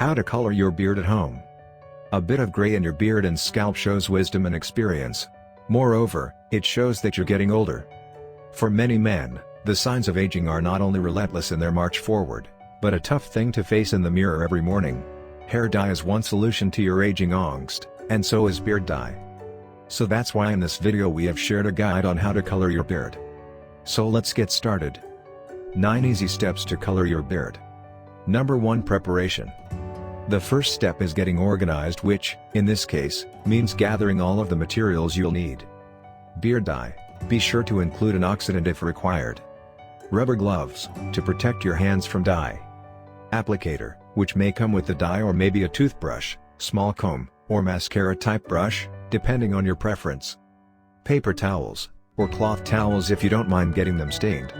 How to color your beard at home. A bit of gray in your beard and scalp shows wisdom and experience. Moreover, it shows that you're getting older. For many men, the signs of aging are not only relentless in their march forward, but a tough thing to face in the mirror every morning. Hair dye is one solution to your aging angst, and so is beard dye. So that's why in this video we have shared a guide on how to color your beard. So let's get started. 9 easy steps to color your beard. Number 1. Preparation. The first step is getting organized, which, in this case, means gathering all of the materials you'll need. Beard dye. Be sure to include an oxidant if required. Rubber gloves, to protect your hands from dye. Applicator, which may come with the dye or maybe a toothbrush, small comb, or mascara type brush, depending on your preference. Paper towels, or cloth towels if you don't mind getting them stained.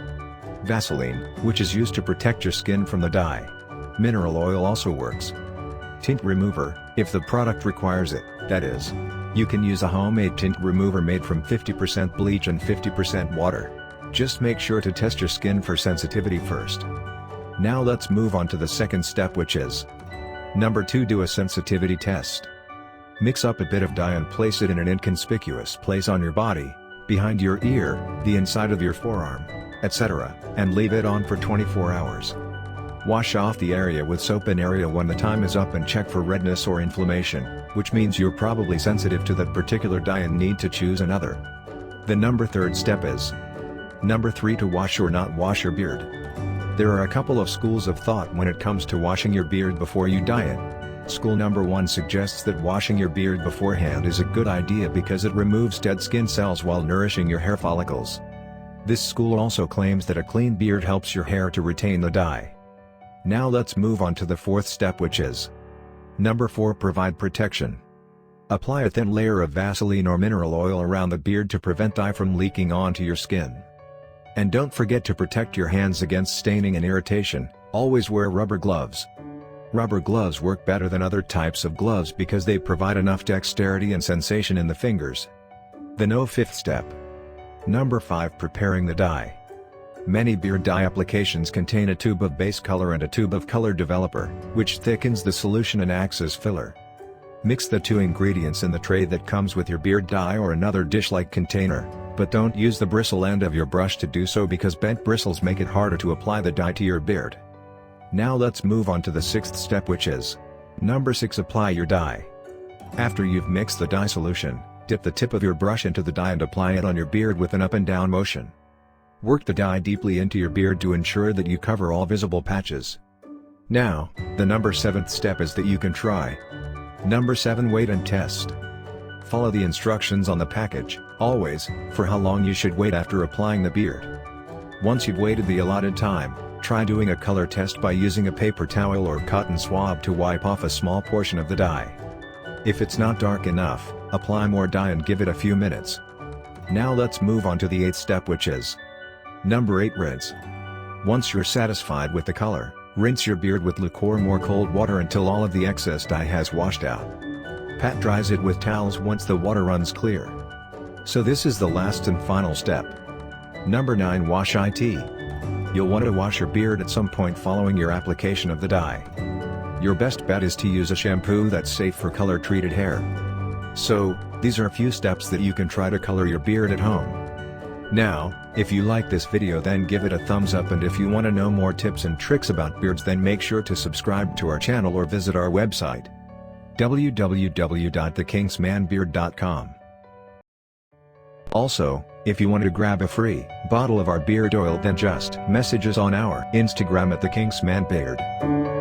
Vaseline, which is used to protect your skin from the dye. Mineral oil also works. Tint remover, if the product requires it, that is. You can use a homemade tint remover made from 50% bleach and 50% water. Just make sure to test your skin for sensitivity first. Now let's move on to the second step, which is Number 2. Do a sensitivity test. Mix up a bit of dye and place it in an inconspicuous place on your body, behind your ear, the inside of your forearm, etc., and leave it on for 24 hours. Wash off the area with soap and area when the time is up and check for redness or inflammation, which means you're probably sensitive to that particular dye and need to choose another. The number 3rd step is Number 3. To wash or not wash your beard. There are a couple of schools of thought when it comes to washing your beard before you dye it. School number 1 suggests that washing your beard beforehand is a good idea because it removes dead skin cells while nourishing your hair follicles. This school also claims that a clean beard helps your hair to retain the dye. Now let's move on to the 4th step, which is Number 4. Provide protection. Apply a thin layer of Vaseline or mineral oil around the beard to prevent dye from leaking onto your skin. And don't forget to protect your hands against staining and irritation. Always wear rubber gloves. Rubber gloves work better than other types of gloves because they provide enough dexterity and sensation in the fingers. The 5th step. Number 5. Preparing the dye. Many beard dye applications contain a tube of base color and a tube of color developer, which thickens the solution and acts as filler. Mix the two ingredients in the tray that comes with your beard dye or another dish-like container, but don't use the bristle end of your brush to do so because bent bristles make it harder to apply the dye to your beard. Now let's move on to the 6th step, which is Number 6. Apply your dye. After you've mixed the dye solution, dip the tip of your brush into the dye and apply it on your beard with an up and down motion. Work the dye deeply into your beard to ensure that you cover all visible patches. Now, the number 7th step is that you can try. Number 7. Wait and test. Follow the instructions on the package, always, for how long you should wait after applying the beard. Once you've waited the allotted time, try doing a color test by using a paper towel or cotton swab to wipe off a small portion of the dye. If it's not dark enough, apply more dye and give it a few minutes. Now let's move on to the 8th step, which is Number 8. Rinse. Once you're satisfied with the color, rinse your beard with lukewarm or cold water until all of the excess dye has washed out. Pat dries it with towels once the water runs clear. So this is the last and final step. Number 9. Wash it. You'll want to wash your beard at some point following your application of the dye. Your best bet is to use a shampoo that's safe for color-treated hair. So, these are a few steps that you can try to color your beard at home. Now, if you like this video then give it a thumbs up, and if you want to know more tips and tricks about beards then make sure to subscribe to our channel or visit our website www.thekingsmanbeard.com. Also, if you want to grab a free bottle of our beard oil then just message us on our Instagram at thekingsmanbeard.